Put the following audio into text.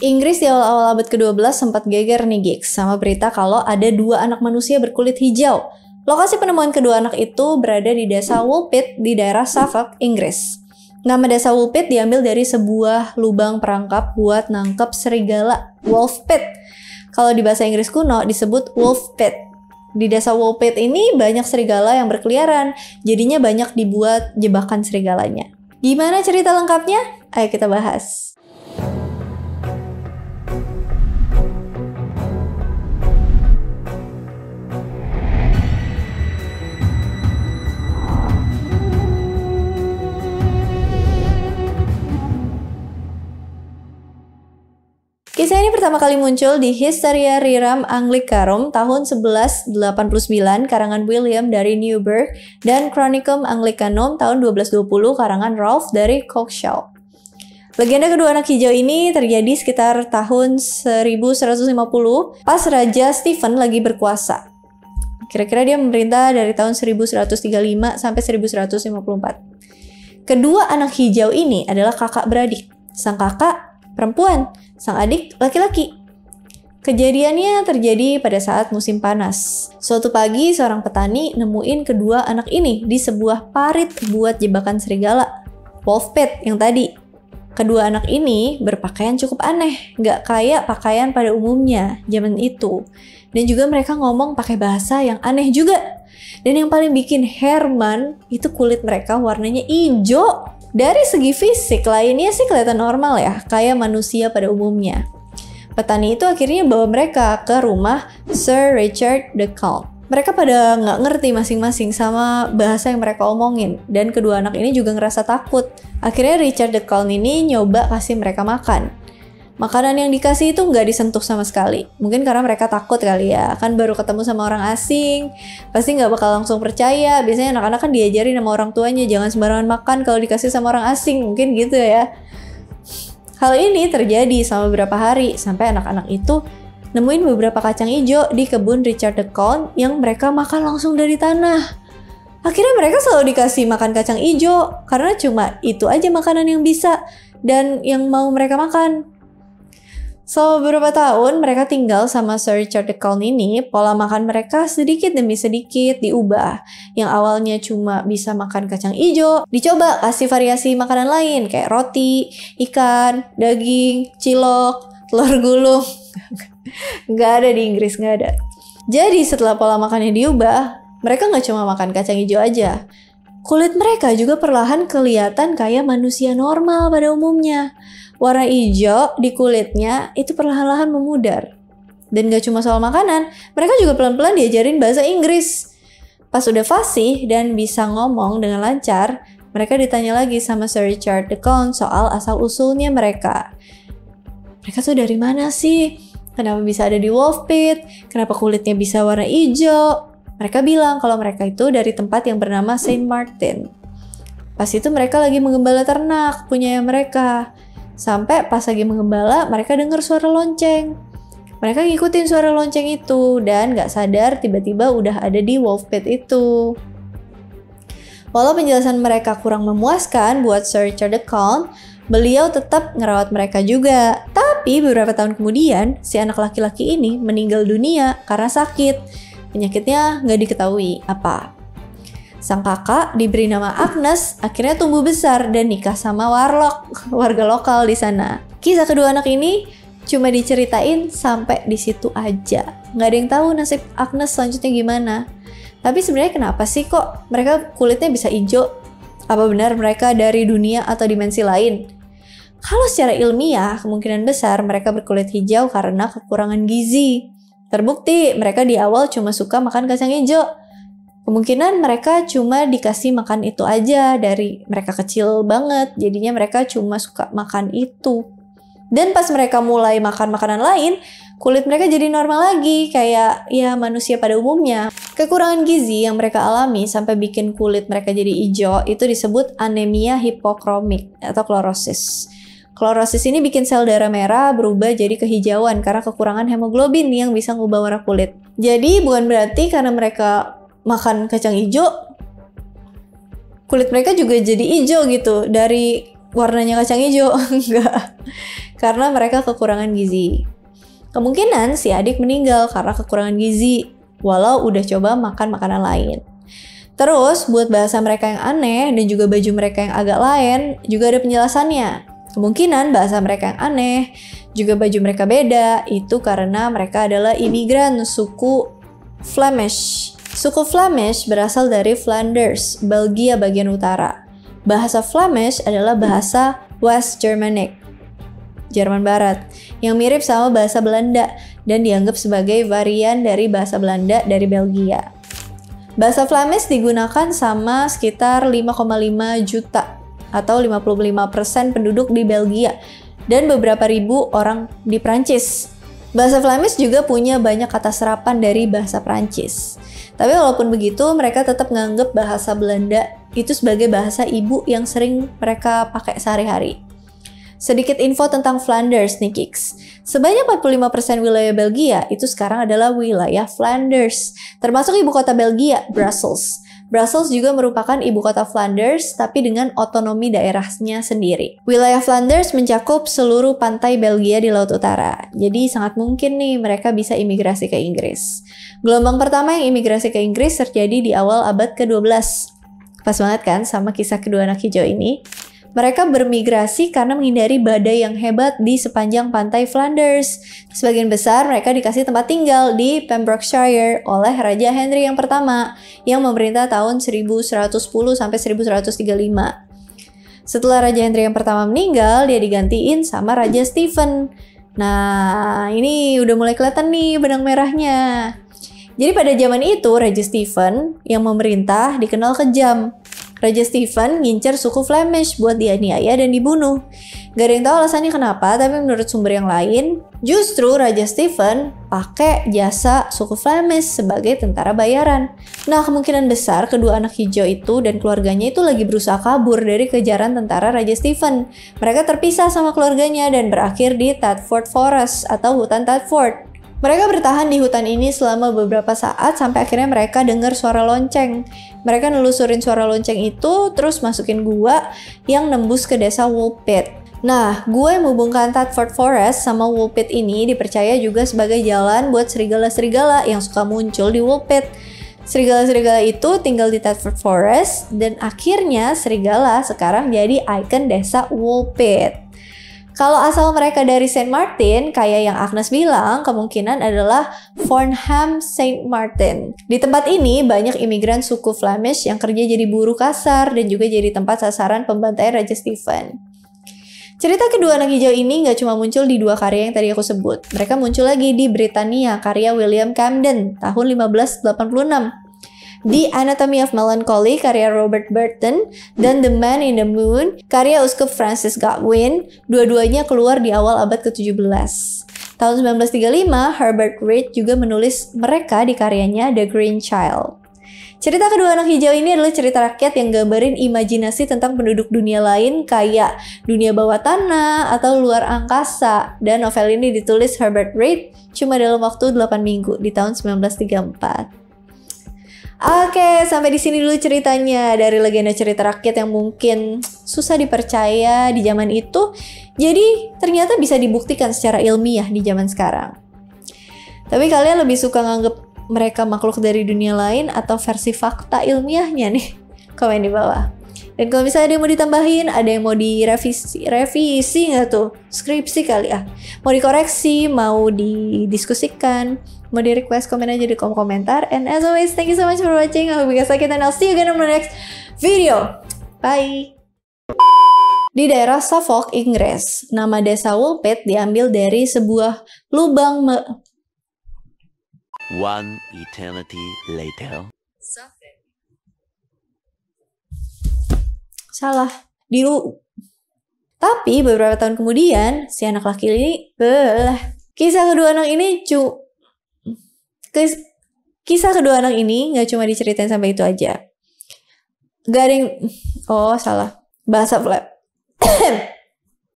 Inggris di awal-awal abad ke-12 sempat geger nih gigs sama berita kalau ada 2 anak manusia berkulit hijau. Lokasi penemuan kedua anak itu berada di desa Woolpit di daerah Suffolk, Inggris. Nama desa Woolpit diambil dari sebuah lubang perangkap buat nangkep serigala, wolf pit. Kalau di bahasa Inggris kuno disebut wolf pit. Di desa Woolpit ini banyak serigala yang berkeliaran, jadinya banyak dibuat jebakan serigalanya. Gimana cerita lengkapnya? Ayo kita bahas. Kisah ini pertama kali muncul di Historia Rerum Anglicarum tahun 1189 karangan William dari Newburgh dan Chronicum Anglicanum tahun 1220 karangan Rolf dari Coggeshall. Legenda kedua anak hijau ini terjadi sekitar tahun 1150 pas Raja Stephen lagi berkuasa. Kira-kira dia memerintah dari tahun 1135 sampai 1154. Kedua anak hijau ini adalah kakak beradik. Sang kakak perempuan, sang adik laki-laki. Kejadiannya terjadi pada saat musim panas. Suatu pagi, seorang petani nemuin kedua anak ini di sebuah parit buat jebakan serigala, wolf pit yang tadi. Kedua anak ini berpakaian cukup aneh, nggak kayak pakaian pada umumnya zaman itu. Dan juga mereka ngomong pakai bahasa yang aneh juga. Dan yang paling bikin heran itu kulit mereka warnanya hijau. Dari segi fisik lainnya sih kelihatan normal ya, kayak manusia pada umumnya. Petani itu akhirnya bawa mereka ke rumah Sir Richard the Count. Mereka pada nggak ngerti masing-masing sama bahasa yang mereka omongin, dan kedua anak ini juga ngerasa takut. Akhirnya Richard the Count ini nyoba kasih mereka makan. Makanan yang dikasih itu nggak disentuh sama sekali. Mungkin karena mereka takut kali ya, kan baru ketemu sama orang asing, pasti nggak bakal langsung percaya. Biasanya anak-anak kan diajarin sama orang tuanya, jangan sembarangan makan kalau dikasih sama orang asing, mungkin gitu ya. Hal ini terjadi selama beberapa hari, sampai anak-anak itu nemuin beberapa kacang hijau di kebun Richard the Count yang mereka makan langsung dari tanah. Akhirnya mereka selalu dikasih makan kacang hijau, karena cuma itu aja makanan yang bisa dan yang mau mereka makan. Selama beberapa tahun mereka tinggal sama Sir Richard the Count ini, pola makan mereka sedikit demi sedikit diubah. Yang awalnya cuma bisa makan kacang hijau, dicoba kasih variasi makanan lain kayak roti, ikan, daging, cilok, telur gulung. Nggak ada di Inggris, nggak ada. Jadi setelah pola makannya diubah, mereka nggak cuma makan kacang hijau aja. Kulit mereka juga perlahan kelihatan kayak manusia normal pada umumnya. Warna hijau di kulitnya itu perlahan-lahan memudar. Dan gak cuma soal makanan, mereka juga pelan-pelan diajarin bahasa Inggris. Pas udah fasih dan bisa ngomong dengan lancar, mereka ditanya lagi sama Sir Richard the Count soal asal-usulnya mereka. Mereka tuh dari mana sih? Kenapa bisa ada di wolf pit? Kenapa kulitnya bisa warna hijau? Mereka bilang kalau mereka itu dari tempat yang bernama Saint Martin. Pas itu mereka lagi menggembala ternak punya mereka. Sampai pas lagi mengembala, mereka dengar suara lonceng. Mereka ngikutin suara lonceng itu dan gak sadar tiba-tiba udah ada di wolf pit itu. Walau penjelasan mereka kurang memuaskan buat Sir Richard the Count, beliau tetap ngerawat mereka juga. Tapi beberapa tahun kemudian, si anak laki-laki ini meninggal dunia karena sakit. Penyakitnya gak diketahui apa. Sang kakak diberi nama Agnes, akhirnya tumbuh besar dan nikah sama Warlock, warga lokal di sana. Kisah kedua anak ini cuma diceritain sampai di situ aja. Nggak ada yang tahu nasib Agnes selanjutnya gimana. Tapi sebenarnya kenapa sih kok mereka kulitnya bisa hijau? Apa benar mereka dari dunia atau dimensi lain? Kalau secara ilmiah, kemungkinan besar mereka berkulit hijau karena kekurangan gizi. Terbukti mereka di awal cuma suka makan kacang hijau. Kemungkinan mereka cuma dikasih makan itu aja dari mereka kecil banget, jadinya mereka cuma suka makan itu. Dan pas mereka mulai makan makanan lain, kulit mereka jadi normal lagi, kayak ya manusia pada umumnya. Kekurangan gizi yang mereka alami sampai bikin kulit mereka jadi hijau itu disebut anemia hipokromik atau klorosis. Klorosis ini bikin sel darah merah berubah jadi kehijauan karena kekurangan hemoglobin yang bisa ngubah warna kulit. Jadi bukan berarti karena mereka makan kacang hijau, kulit mereka juga jadi hijau gitu. Dari warnanya kacang hijau? Enggak, karena mereka kekurangan gizi. Kemungkinan si adik meninggal karena kekurangan gizi, walau udah coba makan makanan lain. Terus, buat bahasa mereka yang aneh dan juga baju mereka yang agak lain, juga ada penjelasannya. Kemungkinan bahasa mereka yang aneh, juga baju mereka beda, itu karena mereka adalah imigran suku Flemish. Suku Flemish berasal dari Flanders, Belgia bagian utara. Bahasa Flemish adalah bahasa West Germanic, Jerman Barat, yang mirip sama bahasa Belanda dan dianggap sebagai varian dari bahasa Belanda dari Belgia. Bahasa Flemish digunakan sama sekitar 5,5 juta atau 55% penduduk di Belgia dan beberapa ribu orang di Prancis. Bahasa Flemish juga punya banyak kata serapan dari bahasa Prancis. Tapi walaupun begitu, mereka tetap menganggap bahasa Belanda itu sebagai bahasa ibu yang sering mereka pakai sehari-hari. Sedikit info tentang Flanders nih Kiks. Sebanyak 45% wilayah Belgia itu sekarang adalah wilayah Flanders, termasuk ibu kota Belgia, Brussels. Brussels juga merupakan ibu kota Flanders, tapi dengan otonomi daerahnya sendiri. Wilayah Flanders mencakup seluruh pantai Belgia di Laut Utara, jadi sangat mungkin nih mereka bisa imigrasi ke Inggris. Gelombang pertama yang imigrasi ke Inggris terjadi di awal abad ke-12. Pas banget kan sama kisah kedua anak hijau ini? Mereka bermigrasi karena menghindari badai yang hebat di sepanjang pantai Flanders. Sebagian besar mereka dikasih tempat tinggal di Pembrokeshire oleh Raja Henry yang pertama yang memerintah tahun 1110 sampai 1135. Setelah Raja Henry yang pertama meninggal, dia digantiin sama Raja Stephen. Nah, ini udah mulai kelihatan nih benang merahnya. Jadi pada zaman itu Raja Stephen yang memerintah dikenal kejam. Raja Stephen ngincer suku Flemish buat dianiaya dan dibunuh. Gak ada yang tahu alasannya kenapa, tapi menurut sumber yang lain, justru Raja Stephen pakai jasa suku Flemish sebagai tentara bayaran. Nah, kemungkinan besar kedua anak hijau itu dan keluarganya itu lagi berusaha kabur dari kejaran tentara Raja Stephen. Mereka terpisah sama keluarganya dan berakhir di Thetford Forest atau hutan Thetford. Mereka bertahan di hutan ini selama beberapa saat sampai akhirnya mereka dengar suara lonceng. Mereka nelusurin suara lonceng itu terus masukin gua yang nembus ke desa Woolpit. Nah, gua yang menghubungkan Thetford Forest sama Woolpit ini dipercaya juga sebagai jalan buat serigala-serigala yang suka muncul di Woolpit. Serigala-serigala itu tinggal di Thetford Forest dan akhirnya serigala sekarang jadi ikon desa Woolpit. Kalau asal mereka dari Saint Martin, kayak yang Agnes bilang, kemungkinan adalah Farnham Saint Martin. Di tempat ini banyak imigran suku Flemish yang kerja jadi buruh kasar dan juga jadi tempat sasaran pembantaian Raja Stephen. Cerita kedua anak hijau ini nggak cuma muncul di dua karya yang tadi aku sebut. Mereka muncul lagi di Britania, karya William Camden, tahun 1586. The Anatomy of Melancholy, karya Robert Burton, dan The Man in the Moon, karya Uskup Francis Godwin, dua-duanya keluar di awal abad ke-17. Tahun 1935, Herbert Read juga menulis mereka di karyanya The Green Child. Cerita kedua anak hijau ini adalah cerita rakyat yang gambarin imajinasi tentang penduduk dunia lain kayak dunia bawah tanah atau luar angkasa. Dan novel ini ditulis Herbert Read cuma dalam waktu 8 minggu di tahun 1934. Oke, sampai di sini dulu ceritanya dari legenda cerita rakyat yang mungkin susah dipercaya di zaman itu. Jadi ternyata bisa dibuktikan secara ilmiah di zaman sekarang. Tapi kalian lebih suka nganggep mereka makhluk dari dunia lain atau versi fakta ilmiahnya nih? Komen di bawah. Dan kalau misalnya ada yang mau ditambahin, ada yang mau revisi nggak tuh? Skripsi kali ya? Mau dikoreksi, mau didiskusikan, mau di request, komen aja di kolom komentar. And as always, thank you so much for watching. I hope you guys like it and I'll see you again in my next video. Bye! Di daerah Suffolk, Inggris, nama desa Woolpit diambil dari sebuah lubang One eternity later. Salah. Tapi beberapa tahun kemudian, si anak laki ini Kisah kedua anak ini nggak cuma diceritain sampai itu aja. Gak ada yang... Oh, salah. Bahasa Flap.